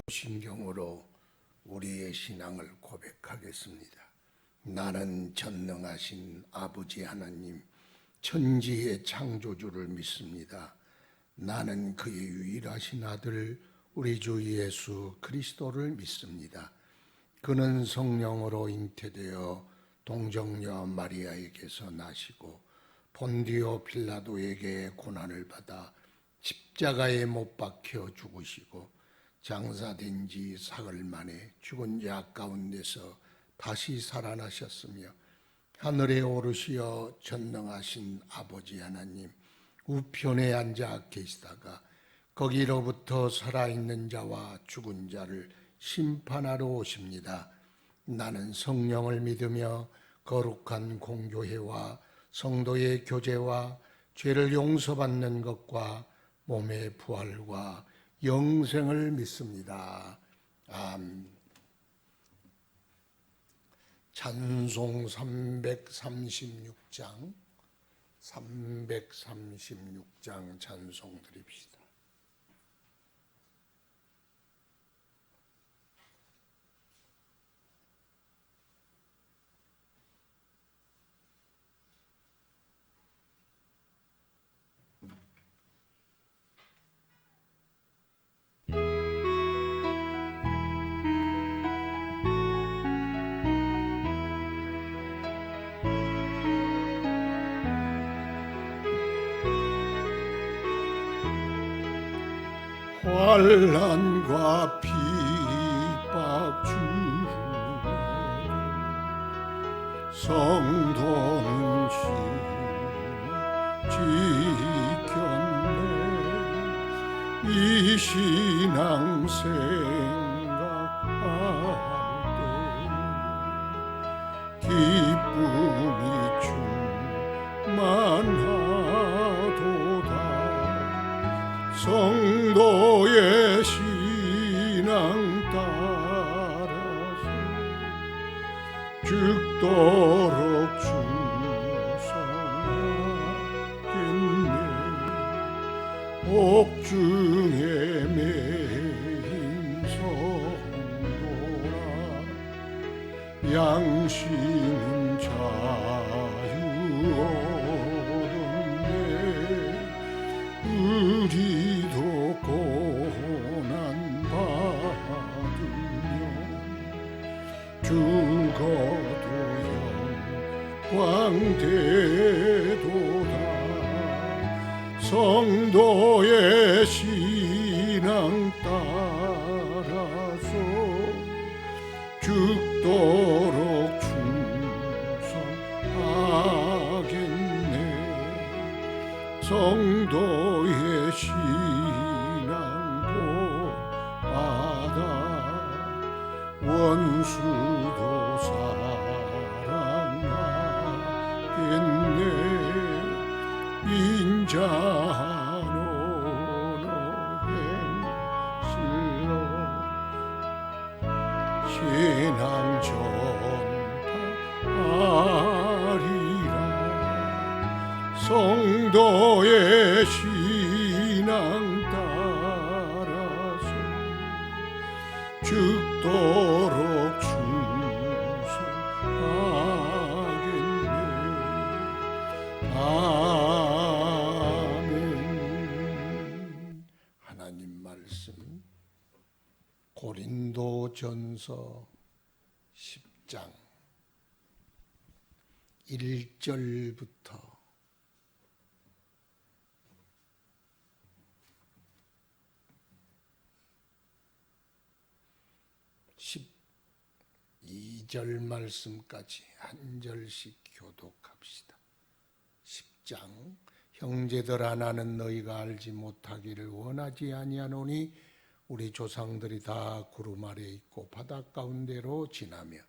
신경으로 우리의 신앙을 고백하겠습니다. 나는 전능하신 아버지 하나님, 천지의 창조주를 믿습니다. 나는 그의 유일하신 아들 우리 주 예수 그리스도를 믿습니다. 그는 성령으로 잉태되어 동정녀 마리아에게서 나시고 본디오 빌라도에게 고난을 받아 십자가에 못 박혀 죽으시고 장사된 지 사흘 만에 죽은 자 가운데서 다시 살아나셨으며 하늘에 오르시어 전능하신 아버지 하나님 우편에 앉아 계시다가 거기로부터 살아있는 자와 죽은 자를 심판하러 오십니다. 나는 성령을 믿으며 거룩한 공교회와 성도의 교제와 죄를 용서받는 것과 몸의 부활과 영생을 믿습니다. 아멘. 찬송 336장 찬송 드립시다. 환난과 핍박 중에 성도는 지켰네. 이 신앙 생각할 때 기쁨이 충만하도다. 성도의 신앙 따라서 죽도록 충성하겠네. 옥중에 매인 성도라 양심은 자유 얻었네. 우리도 고난 받으며 죽어도 영광되도다. 성도의 신앙 따라서 죽도록 충성하겠네. 성도의 신앙 복받아 원수도 사랑하겠네. 인자노노 행실로 신앙 전파하리라. 성도의 신앙 따라서 죽도록 충성하겠네. 아멘. 하나님 말씀 고린도전서 10장 1절부터 12절 말씀까지 한 절씩 교독합시다. 10장 형제들아 나는 너희가 알지 못하기를 원하지 아니하노니 우리 조상들이 다 구름 아래 있고 바다 가운데로 지나며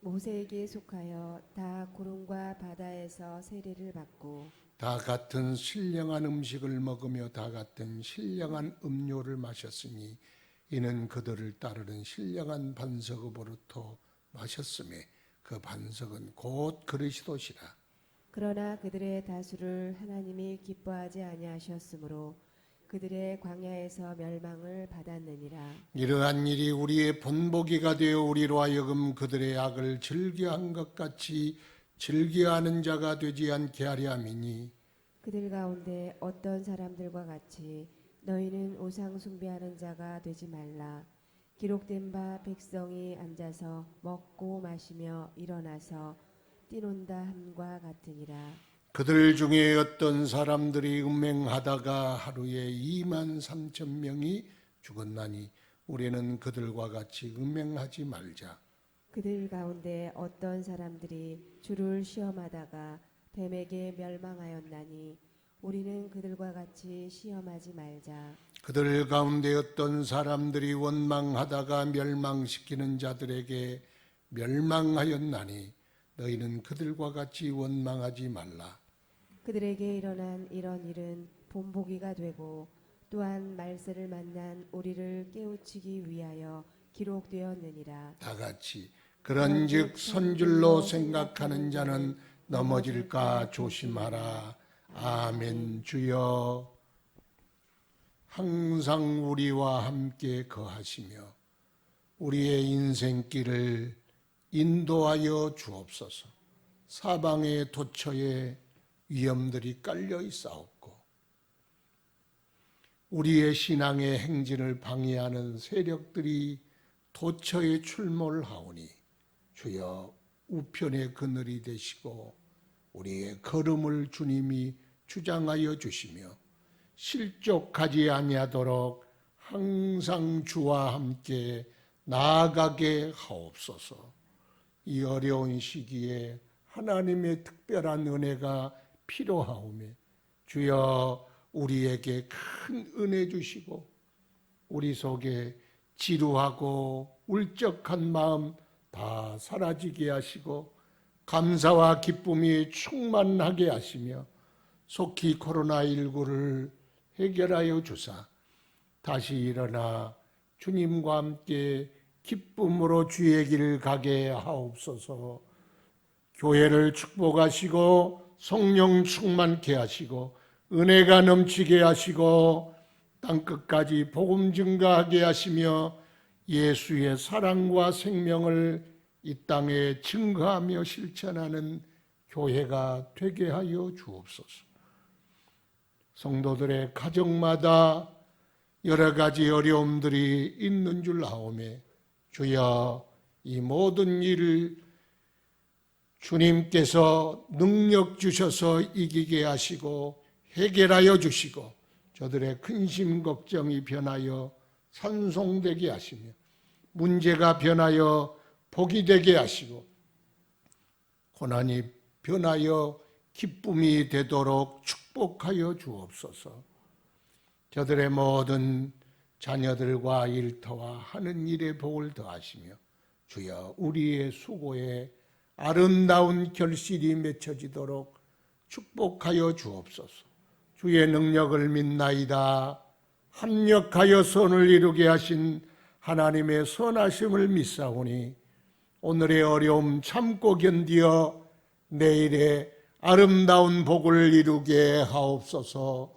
모세에게 속하여 다 구름과 바다에서 세례를 받고 다 같은 신령한 음식을 먹으며 다 같은 신령한 음료를 마셨으니 이는 그들을 따르는 신령한 반석으로부터 마셨음에 그 반석은 곧 그리스도시라. 그러나 그들의 다수를 하나님이 기뻐하지 아니하셨으므로 그들의 광야에서 멸망을 받았느니라. 이러한 일이 우리의 본보기가 되어 우리로 하여금 그들의 악을 즐겨한 것 같이 즐겨하는 자가 되지 않게 하려 함이니 그들 가운데 어떤 사람들과 같이 너희는 우상 숭배하는 자가 되지 말라. 기록된 바 백성이 앉아서 먹고 마시며 일어나서 뛰논다 함과 같으니라. 그들 중에 어떤 사람들이 음행하다가 하루에 2만 3천 명이 죽었나니 우리는 그들과 같이 음행하지 말자. 그들 가운데 어떤 사람들이 주를 시험하다가 뱀에게 멸망하였나니 우리는 그들과 같이 시험하지 말자. 그들 가운데 어떤 사람들이 원망하다가 멸망시키는 자들에게 멸망하였나니 너희는 그들과 같이 원망하지 말라. 그들에게 일어난 이런 일은 본보기가 되고 또한 말세를 만난 우리를 깨우치기 위하여 기록되었느니라. 다 같이 그런즉 선줄로 생각하는 자는 넘어질까 조심하라. 아멘. 주여 항상 우리와 함께 거하시며 우리의 인생길을 인도하여 주옵소서. 사방의 도처에 위험들이 깔려 있사옵고 우리의 신앙의 행진을 방해하는 세력들이 도처에 출몰하오니 주여 우편의 그늘이 되시고 우리의 걸음을 주님이 주장하여 주시며 실족하지 아니하도록 항상 주와 함께 나아가게 하옵소서. 이 어려운 시기에 하나님의 특별한 은혜가 필요하오며 주여 우리에게 큰 은혜 주시고 우리 속에 지루하고 울적한 마음 다 사라지게 하시고 감사와 기쁨이 충만하게 하시며 속히 코로나19를 해결하여 주사 다시 일어나 주님과 함께 기쁨으로 주의 길을 가게 하옵소서. 교회를 축복하시고 성령 충만케 하시고 은혜가 넘치게 하시고 땅끝까지 복음 증가하게 하시며 예수의 사랑과 생명을 이 땅에 증거하며 실천하는 교회가 되게 하여 주옵소서. 성도들의 가정마다 여러 가지 어려움들이 있는 줄 아오매 주여 이 모든 일을 주님께서 능력 주셔서 이기게 하시고 해결하여 주시고 저들의 근심 걱정이 변하여 산송되게 하시며 문제가 변하여 복이 되게 하시고 고난이 변하여 기쁨이 되도록 축복하여 주옵소서. 저들의 모든 자녀들과 일터와 하는 일에 복을 더하시며 주여 우리의 수고에 아름다운 결실이 맺혀지도록 축복하여 주옵소서. 주의 능력을 믿나이다. 합력하여 선을 이루게 하신 하나님의 선하심을 믿사오니 오늘의 어려움 참고 견디어 내일의 아름다운 복을 이루게 하옵소서.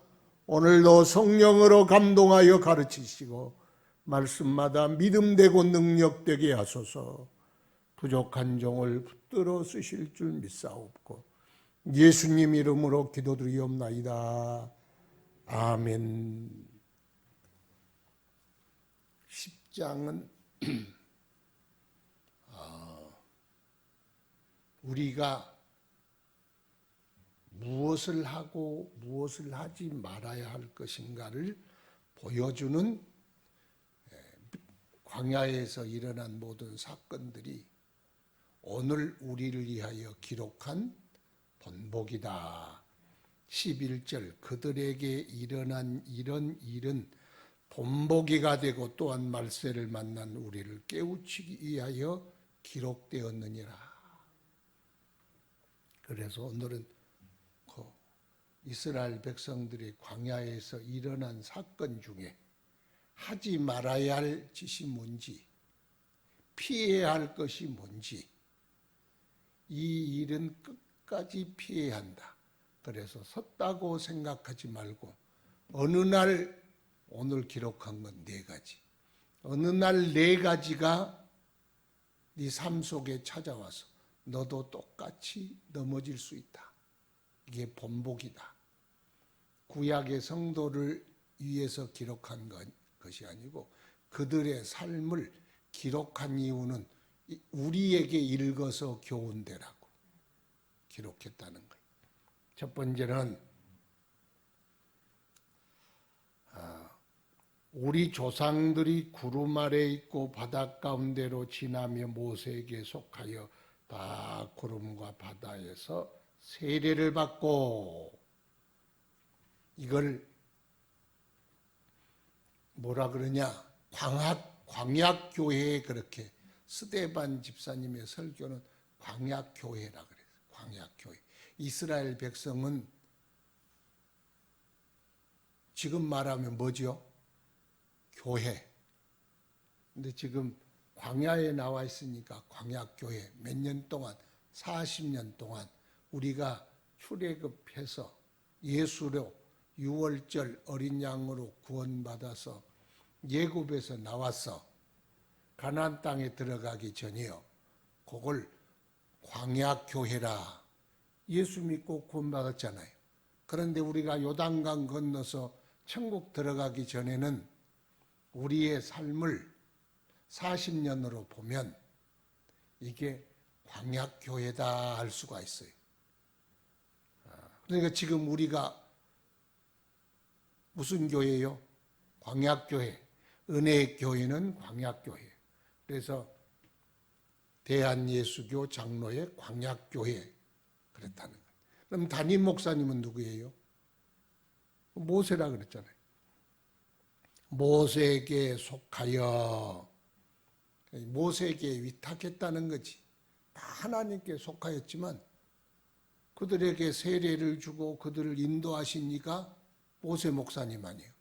오늘도 성령으로 감동하여 가르치시고 말씀마다 믿음되고 능력되게 하소서. 부족한 종을 붙들어 쓰실 줄 믿사옵고 예수님 이름으로 기도드리옵나이다. 아멘. 10장은 우리가 무엇을 하고 무엇을 하지 말아야 할 것인가를 보여주는 광야에서 일어난 모든 사건들이 오늘 우리를 위하여 기록한 본보기다. 11절 그들에게 일어난 이런 일은 본보기가 되고 또한 말세를 만난 우리를 깨우치기 위하여 기록되었느니라. 그래서 오늘은 이스라엘 백성들이 광야에서 일어난 사건 중에 하지 말아야 할 짓이 뭔지, 피해야 할 것이 뭔지, 이 일은 끝까지 피해야 한다. 그래서 섰다고 생각하지 말고 어느 날, 오늘 기록한 건 4가지. 어느 날 4가지가 네 삶 속에 찾아와서 너도 똑같이 넘어질 수 있다. 이게 본복이다. 구약의 성도를 위해서 기록한 것이 아니고 그들의 삶을 기록한 이유는 우리에게 읽어서 교훈되라고 기록했다는 거예요. 첫 번째는 우리 조상들이 구름 아래 있고 바다 가운데로 지나며 모세에게 속하여 다 구름과 바다에서 세례를 받고, 이걸 뭐라 그러냐, 광약교회에, 그렇게 스데반 집사님의 설교는 광약교회라 그래요. 광약교회. 이스라엘 백성은 지금 말하면 뭐죠? 교회. 근데 지금 광야에 나와 있으니까 광약교회. 몇 년 동안, 40년 동안 우리가 출애굽해서 예수로 6월절 어린 양으로 구원받아서 예굽에서 나와서 가나안 땅에 들어가기 전이요, 그걸 광야교회라. 예수 믿고 구원받았잖아요. 그런데 우리가 요단강 건너서 천국 들어가기 전에는 우리의 삶을 40년으로 보면 이게 광약교회다 할 수가 있어요. 그러니까 지금 우리가 무슨 교회예요? 광약교회. 은혜의 교회는 광약교회. 그래서 대한예수교 장로의 광약교회 그랬다는 거예요. 그럼 담임 목사님은 누구예요? 모세라 그랬잖아요. 모세에게 속하여, 모세에게 위탁했다는 거지. 다 하나님께 속하였지만 그들에게 세례를 주고 그들을 인도하신 이가 모세 목사님 아니에요.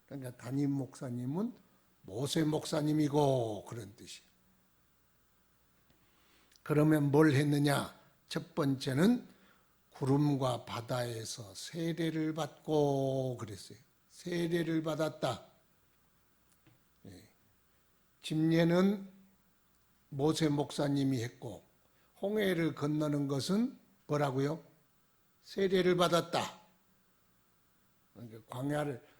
그러니까 담임 목사님은 모세 목사님이고, 그런 뜻이에요. 그러면 뭘 했느냐? 첫 번째는 구름과 바다에서 세례를 받고 그랬어요. 세례를 받았다. 침례는 모세 목사님이 했고, 홍해를 건너는 것은 뭐라고요? 세례를 받았다. 그러니까 광야를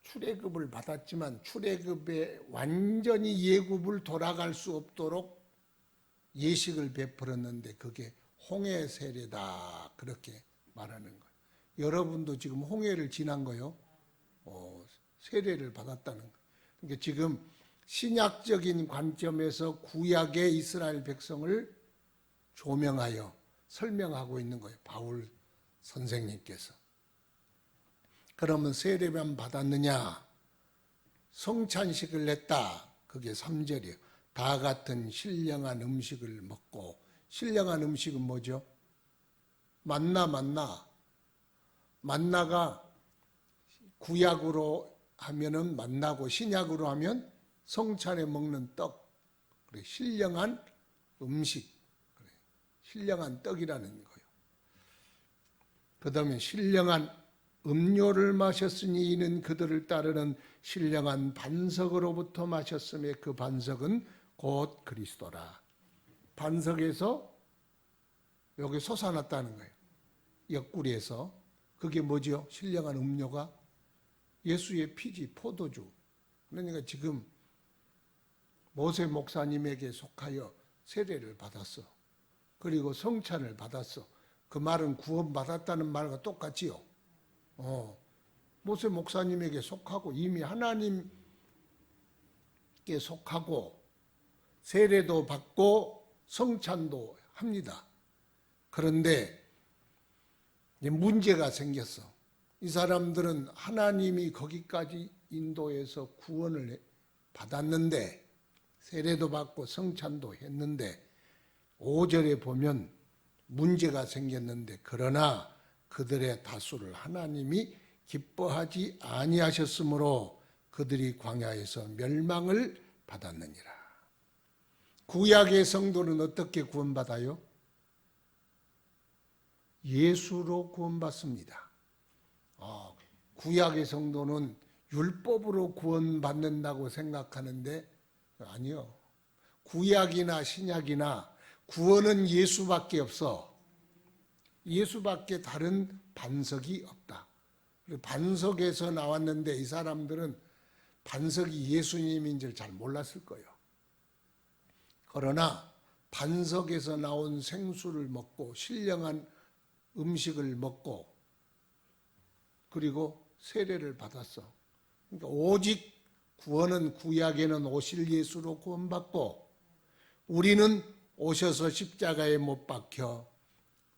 출애굽을 받았지만 출애굽에 완전히 예굽을 돌아갈 수 없도록 예식을 베풀었는데 그게 홍해 세례다, 그렇게 말하는 거예요. 여러분도 지금 홍해를 지난 거요. 세례를 받았다는 거예요. 그러니까 지금 신약적인 관점에서 구약의 이스라엘 백성을 조명하여 설명하고 있는 거예요, 바울 선생님께서. 그러면 세례만 받았느냐? 성찬식을 냈다. 그게 3절이에요. 다 같은 신령한 음식을 먹고. 신령한 음식은 뭐죠? 만나가 구약으로 하면은 만나고, 신약으로 하면 성찬에 먹는 떡. 그래, 신령한 음식. 그래, 신령한 떡이라는 거예요. 그 다음에 신령한 음료를 마셨으니 이는 그들을 따르는 신령한 반석으로부터 마셨음에 그 반석은 곧 그리스도라. 반석에서 여기 솟아났다는 거예요. 옆구리에서. 그게 뭐죠? 신령한 음료가 예수의 피지, 포도주. 그러니까 지금 모세 목사님에게 속하여 세례를 받았어. 그리고 성찬을 받았어. 그 말은 구원받았다는 말과 똑같지요. 모세 목사님에게 속하고 이미 하나님께 속하고 세례도 받고 성찬도 합니다. 그런데 문제가 생겼어. 이 사람들은 하나님이 거기까지 인도해서 구원을 받았는데, 세례도 받고 성찬도 했는데 5절에 보면 문제가 생겼는데, 그러나 그들의 다수를 하나님이 기뻐하지 아니하셨으므로 그들이 광야에서 멸망을 받았느니라. 구약의 성도는 어떻게 구원받아요? 예수로 구원받습니다. 구약의 성도는 율법으로 구원받는다고 생각하는데 아니요. 구약이나 신약이나 구원은 예수밖에 없어. 예수밖에 다른 반석이 없다. 반석에서 나왔는데 이 사람들은 반석이 예수님인 줄 잘 몰랐을 거예요. 그러나 반석에서 나온 생수를 먹고 신령한 음식을 먹고 그리고 세례를 받았어. 그러니까 오직 구원은 구약에는 오실 예수로 구원받고 우리는 오셔서 십자가에 못 박혀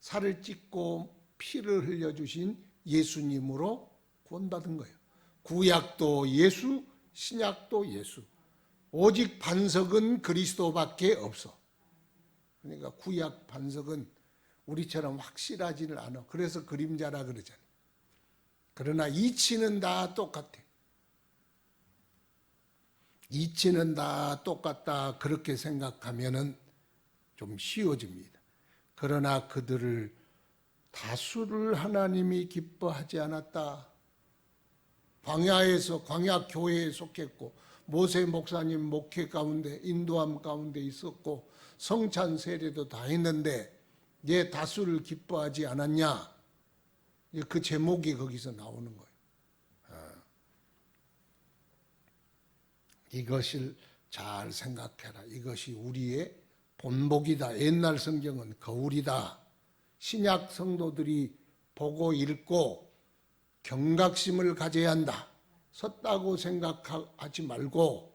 살을 찢고 피를 흘려주신 예수님으로 구원받은 거예요. 구약도 예수, 신약도 예수. 오직 반석은 그리스도밖에 없어. 그러니까 구약 반석은 우리처럼 확실하지는 않아. 그래서 그림자라 그러잖아요. 그러나 이치는 다 똑같아. 이치는 다 똑같다. 그렇게 생각하면은 좀 쉬워집니다. 그러나 그들을 다수를 하나님이 기뻐하지 않았다. 광야에서 광야 교회에 속했고 모세 목사님 목회 가운데 인도함 가운데 있었고 성찬 세례도 다 했는데 얘 다수를 기뻐하지 않았냐? 그 제목이 거기서 나오는 거예요. 이것을 잘 생각해라. 이것이 우리의 본복이다. 옛날 성경은 거울이다. 신약 성도들이 보고 읽고 경각심을 가져야 한다. 섰다고 생각하지 말고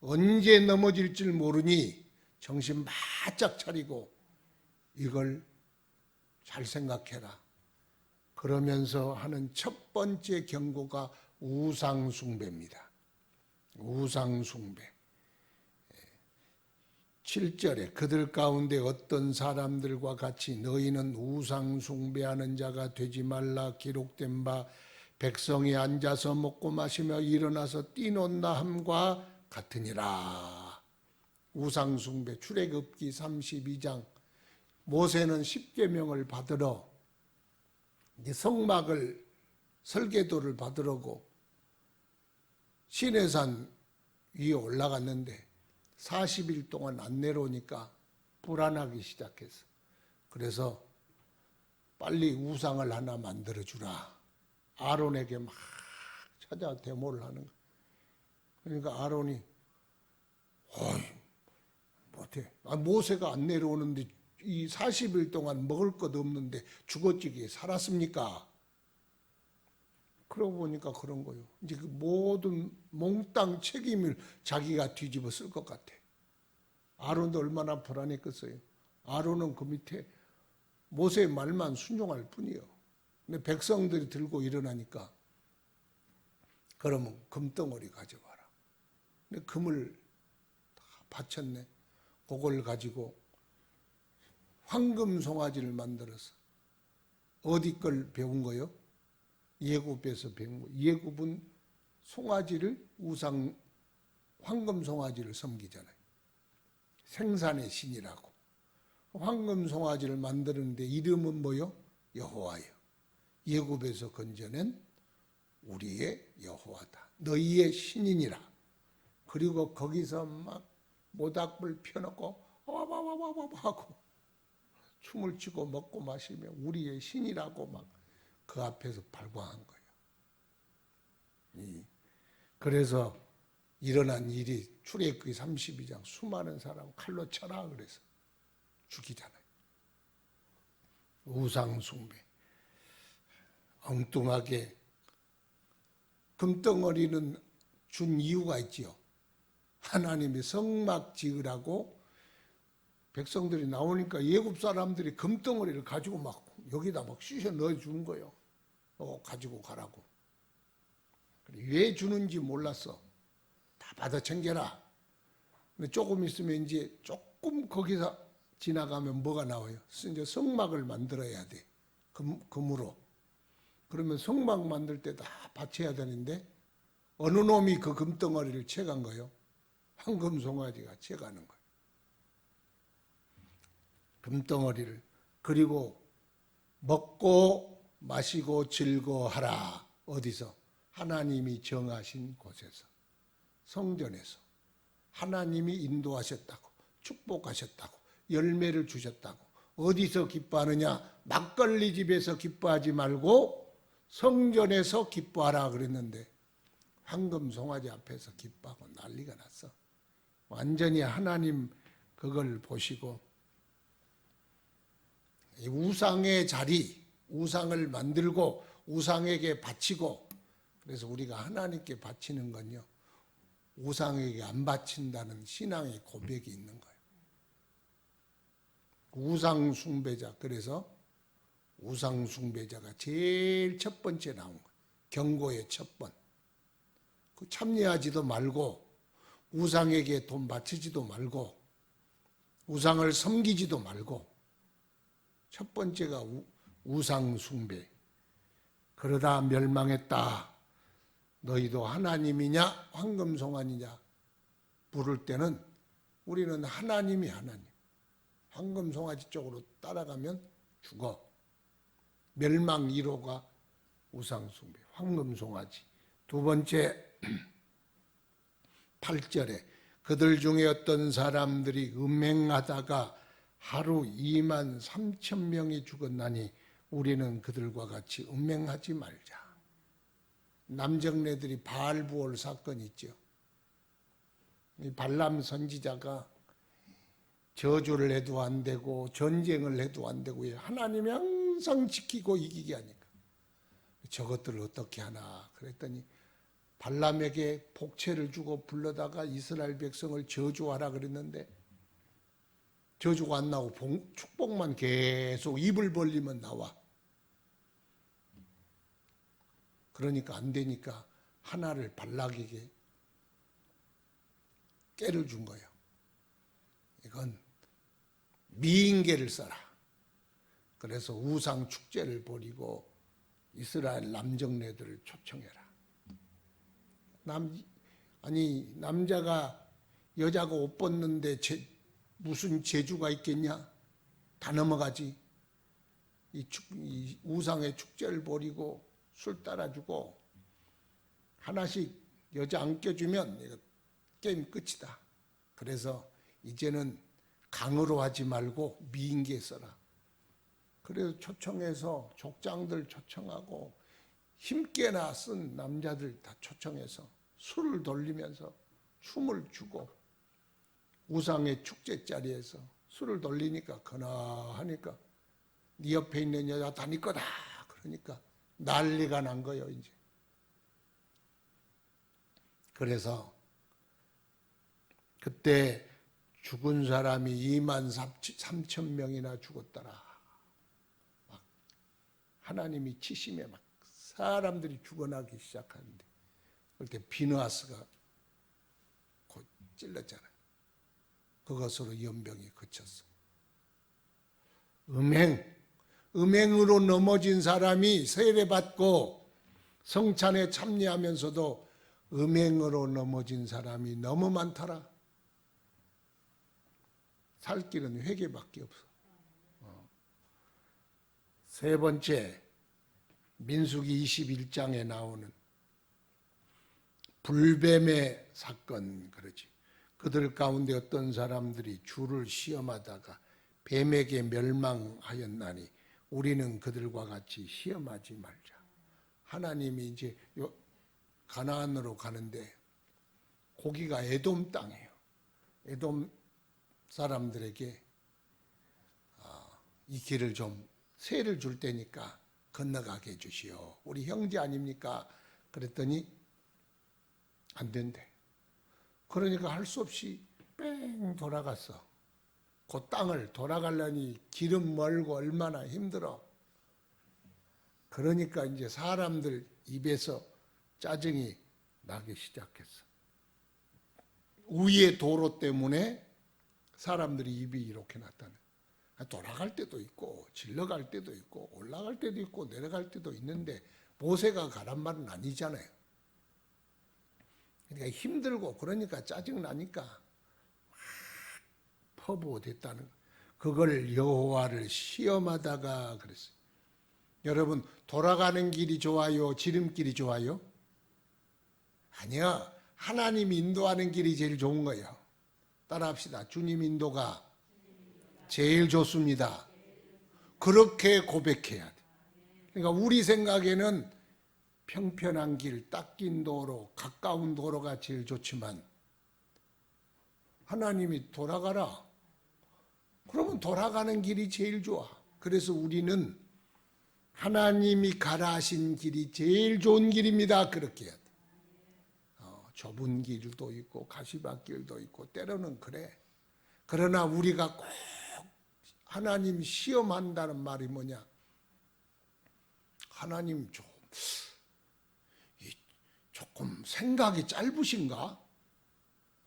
언제 넘어질 줄 모르니 정신 바짝 차리고 이걸 잘 생각해라. 그러면서 하는 첫 번째 경고가 우상숭배입니다. 우상숭배. 7절에 그들 가운데 어떤 사람들과 같이 너희는 우상숭배하는 자가 되지 말라 기록된 바 백성이 앉아서 먹고 마시며 일어나서 뛰논다 함과 같으니라. 우상숭배 출애굽기 32장 모세는 십계명을 받으러 성막을 설계도를 받으려고 시내산 위에 올라갔는데 40일 동안 안 내려오니까 불안하기 시작했어. 그래서 빨리 우상을 하나 만들어주라. 아론에게 막 찾아 데모를 하는 거야. 그러니까 아론이 어이 못해. 모세가 안 내려오는데 이 40일 동안 먹을 것 없는데 죽어찌게 살았습니까? 그러고 보니까 그런 거예요. 이제 그 모든 몽땅 책임을 자기가 뒤집어 쓸 것 같아. 아론도 얼마나 불안했겠어요. 아론은 그 밑에 모세의 말만 순종할 뿐이요. 근데 백성들이 들고 일어나니까 그러면 금덩어리 가져와라. 근데 금을 다 바쳤네. 그걸 가지고 황금 송아지를 만들어서 어디 걸 배운 거요? 예굽에서 배운 거. 예굽은 송아지를 우상 황금 송아지를 섬기잖아요. 생산의 신이라고. 황금 송아지를 만드는데 이름은 뭐요? 여호와요. 예굽에서 건져낸 우리의 여호와다. 너희의 신이니라. 그리고 거기서 막 모닥불 펴놓고 와와와와와 하고 춤을 추고 먹고 마시며 우리의 신이라고 막 그 앞에서 발광한 거예요. 그래서 일어난 일이 출애굽기 32장 수많은 사람 칼로 쳐라 그래서 죽이잖아요. 우상숭배. 엉뚱하게 금덩어리는 준 이유가 있지요. 하나님이 성막 지으라고 백성들이 나오니까 예굽 사람들이 금덩어리를 가지고 막 여기다 막 쑤셔 넣어준 거예요. 가지고 가라고. 왜 주는지 몰랐어. 다 받아 챙겨라. 근데 조금 있으면 이제 조금 거기서 지나가면 뭐가 나와요? 이제 성막을 만들어야 돼. 금으로. 그러면 성막 만들 때 다 바쳐야 되는데 어느 놈이 그 금덩어리를 채간 거예요? 황금 송아지가 채가는 거예요. 금덩어리를. 그리고 먹고 마시고 즐거워하라. 어디서? 하나님이 정하신 곳에서, 성전에서 하나님이 인도하셨다고, 축복하셨다고, 열매를 주셨다고. 어디서 기뻐하느냐? 막걸리 집에서 기뻐하지 말고 성전에서 기뻐하라 그랬는데 황금 송아지 앞에서 기뻐하고 난리가 났어. 완전히 하나님 그걸 보시고, 이 우상의 자리, 우상을 만들고 우상에게 바치고, 그래서 우리가 하나님께 바치는 건요, 우상에게 안 바친다는 신앙의 고백이 있는 거예요. 우상 숭배자. 그래서 우상 숭배자가 제일 첫 번째 나온 거예요. 경고의 첫 번. 그 참여하지도 말고 우상에게 돈 바치지도 말고 우상을 섬기지도 말고, 첫 번째가 우상 숭배. 그러다 멸망했다. 너희도 하나님이냐 황금송아지냐 부를 때는 우리는 하나님이 하나님. 황금송아지 쪽으로 따라가면 죽어. 멸망 1호가 우상숭배, 황금송아지. 두 번째 8절에 그들 중에 어떤 사람들이 음행하다가 하루 2만 3천 명이 죽었나니 우리는 그들과 같이 음행하지 말자. 남정네들이 바알부올 사건 있죠. 이 발람 선지자가 저주를 해도 안 되고 전쟁을 해도 안 되고 하나님이 항상 지키고 이기게 하니까 저것들을 어떻게 하나 그랬더니 발람에게 복채를 주고 불러다가 이스라엘 백성을 저주하라 그랬는데 저주가 안 나오고 축복만 계속 입을 벌리면 나와. 그러니까 안 되니까 하나를 발락에게 깨를 준 거예요. 이건 미인계를 써라. 그래서 우상 축제를 벌이고 이스라엘 남정네들을 초청해라. 남자가 여자가 옷 벗는데 무슨 재주가 있겠냐? 다 넘어가지. 이 우상의 축제를 벌이고 술 따라주고 하나씩 여자 안 껴주면 게임 끝이다. 그래서 이제는 강으로 하지 말고 미인계 써라. 그래서 초청해서 족장들 초청하고 힘께나 쓴 남자들 다 초청해서 술을 돌리면서 춤을 추고 우상의 축제 자리에서 술을 돌리니까 거나하니까 네 옆에 있는 여자 다 네 거다. 그러니까 난리가 난 거예요, 이제. 그래서 그때 죽은 사람이 2만 3천 명이나 죽었더라. 막 하나님이 치심에 막 사람들이 죽어나기 시작하는데 그때 비느하스가 곧 찔렀잖아요. 그것으로 연병이 그쳤어. 음행으로 넘어진 사람이 세례받고 성찬에 참여하면서도 음행으로 넘어진 사람이 너무 많더라. 살 길은 회개밖에 없어. 세 번째, 민수기 21장에 나오는 불뱀의 사건 그러지. 그들 가운데 어떤 사람들이 주를 시험하다가 뱀에게 멸망하였나니 우리는 그들과 같이 시험하지 말자. 하나님이 이제 가나안으로 가는데 거기가 에돔 땅이에요. 에돔 사람들에게 이 길을 좀 세를 줄 테니까 건너가게 해주시오. 우리 형제 아닙니까? 그랬더니 안 된대. 그러니까 할 수 없이 뺑 돌아갔어. 그 땅을 돌아가려니 길은 멀고 얼마나 힘들어. 그러니까 이제 사람들 입에서 짜증이 나기 시작했어. 위의 도로 때문에 사람들이 입이 이렇게 났다는. 돌아갈 때도 있고 질러갈 때도 있고 올라갈 때도 있고 내려갈 때도 있는데 모세가 가란 말은 아니잖아요. 그러니까 힘들고 그러니까 짜증나니까 막 퍼부어댔다는 거. 그걸 여호와를 시험하다가 그랬어요. 여러분, 돌아가는 길이 좋아요? 지름길이 좋아요? 아니요. 하나님 인도하는 길이 제일 좋은 거예요. 따라합시다. 주님 인도가 제일 좋습니다. 그렇게 고백해야 돼. 그러니까 우리 생각에는 평편한 길, 닦인 도로, 가까운 도로가 제일 좋지만 하나님이 돌아가라. 그러면 돌아가는 길이 제일 좋아. 그래서 우리는 하나님이 가라 하신 길이 제일 좋은 길입니다. 그렇게 해야 돼. 좁은 길도 있고 가시밭길도 있고 때로는 그래. 그러나 우리가 꼭 하나님 시험한다는 말이 뭐냐? 하나님 조금 생각이 짧으신가?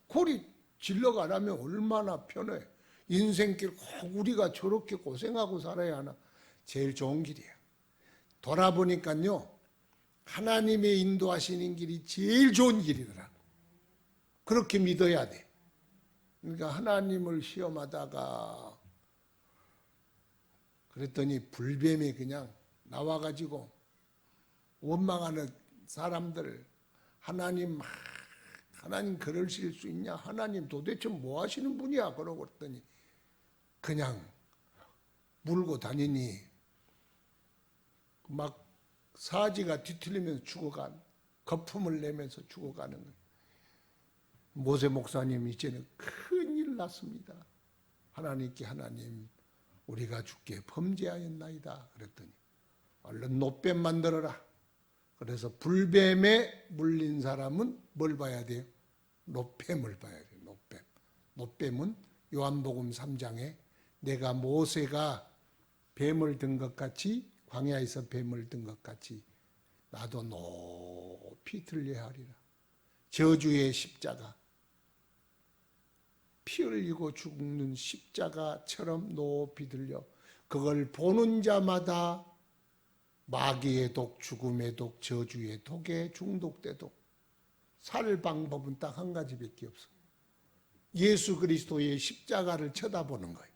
골이 질러가라면 얼마나 편해. 인생길 꼭 우리가 저렇게 고생하고 살아야 하나? 제일 좋은 길이야. 돌아보니까요, 하나님의 인도하시는 길이 제일 좋은 길이더라고. 그렇게 믿어야 돼. 그러니까 하나님을 시험하다가 그랬더니 불뱀이 그냥 나와가지고 원망하는 사람들, 하나님 그러실 수 있냐? 하나님 도대체 뭐 하시는 분이야? 그러고 그랬더니 그냥 물고 다니니 막 사지가 뒤틀리면서 죽어간, 거품을 내면서 죽어가는 거예요. 모세 목사님 이제는 큰일 났습니다. 하나님께 하나님 우리가 주께 범죄하였나이다 그랬더니 얼른 노뱀 만들어라. 그래서 불뱀에 물린 사람은 뭘 봐야 돼요? 노뱀을 봐야 돼요. 노뱀. 노뱀은 요한복음 3장에 내가 모세가 뱀을 든 것 같이 광야에서 뱀을 든 것 같이 나도 높이 들려야 하리라. 저주의 십자가, 피 흘리고 죽는 십자가처럼 높이 들려 그걸 보는 자마다 마귀의 독, 죽음의 독, 저주의 독에 중독돼도 살 방법은 딱 한 가지밖에 없어. 예수 그리스도의 십자가를 쳐다보는 거예요.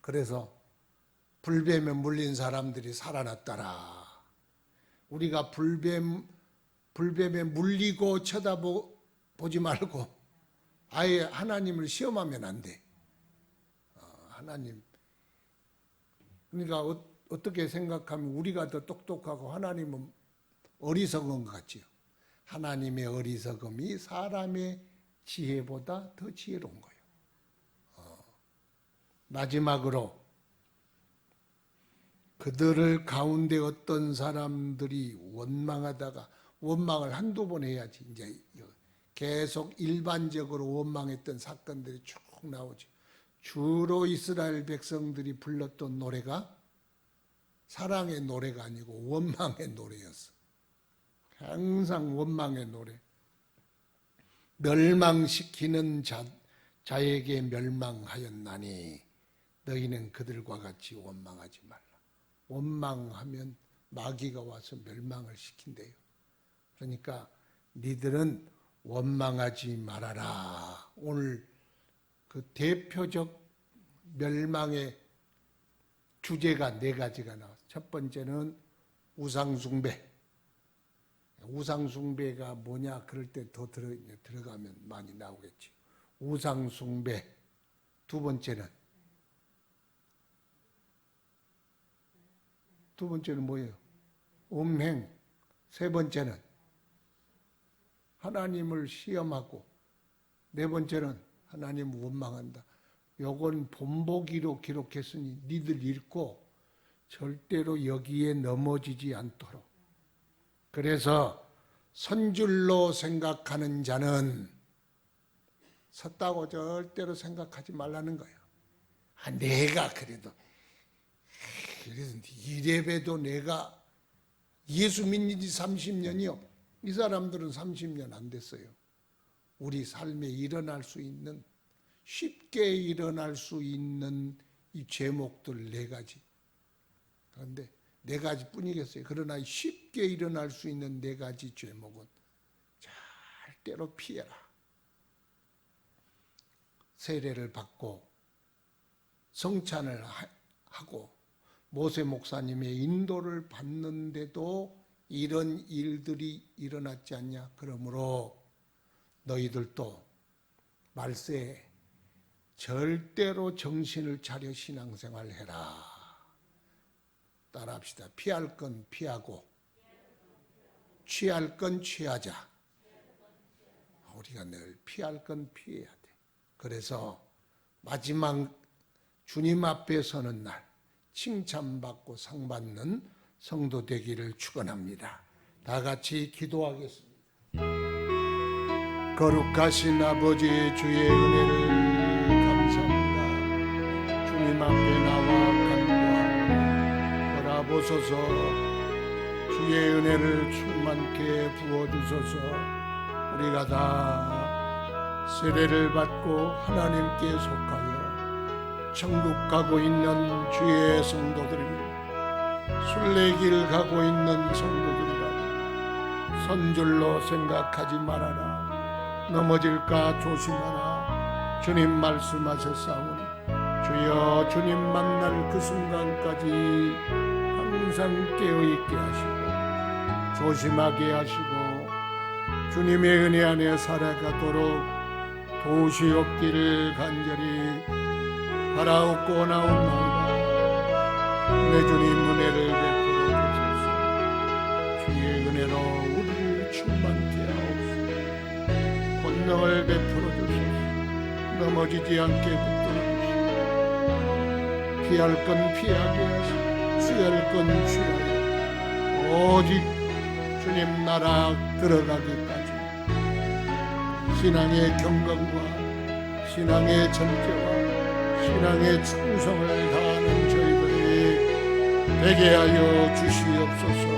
그래서 불뱀에 물린 사람들이 살아났더라. 우리가 불뱀에 물리고 쳐다보지 말고 아예 하나님을 시험하면 안 돼. 하나님. 그러니까 어떻게 생각하면 우리가 더 똑똑하고 하나님은 어리석은 것 같지요. 하나님의 어리석음이 사람의 지혜보다 더 지혜로운 거예요. 마지막으로 그들을 가운데 어떤 사람들이 원망하다가 원망을 한두 번 해야지 이제 계속 일반적으로 원망했던 사건들이 쭉 나오죠. 주로 이스라엘 백성들이 불렀던 노래가 사랑의 노래가 아니고 원망의 노래였어. 항상 원망의 노래. 멸망시키는 자에게 멸망하였나니 너희는 그들과 같이 원망하지 말라. 원망하면 마귀가 와서 멸망을 시킨대요. 그러니까 니들은 원망하지 말아라. 오늘 그 대표적 멸망의 주제가 네 가지가 나왔어요. 첫 번째는 우상숭배. 우상숭배가 뭐냐 그럴 때 더 들어가면 많이 나오겠지. 우상숭배. 두 번째는 뭐예요? 음행. 세 번째는 하나님을 시험하고 네 번째는 하나님을 원망한다. 요건 본보기로 기록했으니 니들 읽고 절대로 여기에 넘어지지 않도록. 그래서 선줄로 생각하는 자는 섰다고 절대로 생각하지 말라는 거예요. 내가 그래도 이래봬도 내가 예수 믿는 지 30년이요. 이 사람들은 30년 안 됐어요. 우리 삶에 일어날 수 있는 쉽게 일어날 수 있는 이 제목들 네 가지. 그런데 네 가지뿐이겠어요. 그러나 쉽게 일어날 수 있는 네 가지 제목은 절대로 피해라. 세례를 받고 성찬을 하고 모세 목사님의 인도를 받는데도 이런 일들이 일어났지 않냐. 그러므로 너희들도 말세에 절대로 정신을 차려 신앙생활 해라. 따라합시다. 피할 건 피하고 취할 건 취하자. 우리가 늘 피할 건 피해야 돼. 그래서 마지막 주님 앞에 서는 날 칭찬받고 상 받는 성도 되기를 축원합니다. 다 같이 기도하겠습니다. 거룩하신 아버지, 주의 은혜를 감사합니다. 주님 앞에 나와 간구하오니 보소서. 주의 은혜를 충만케 부어주소서. 우리가 다 세례를 받고 하나님께 속하여 천국 가고 있는 주의 성도들이, 순례길 가고 있는 성도들이라도 선줄로 생각하지 말아라. 넘어질까 조심하라. 주님 말씀하셨사오니 주여, 주님 만날 그 순간까지 항상 깨어있게 하시고 조심하게 하시고 주님의 은혜 안에 살아가도록 도시옵기를 간절히 바라옵고 나옵나이다. 내 주님 은혜를 베풀어 주소서. 주의 은혜로 우리를 충만케 하옵소서. 권능을 베풀어 주소서. 넘어지지 않게 붙들어 주시고 피할 건 피하게 하시고 취할 건 취하여 오직 주님 나라 들어가기까지 신앙의 경건과 신앙의 절제와 신앙의 충성을 다하는 저희들이 되게 하여 주시옵소서.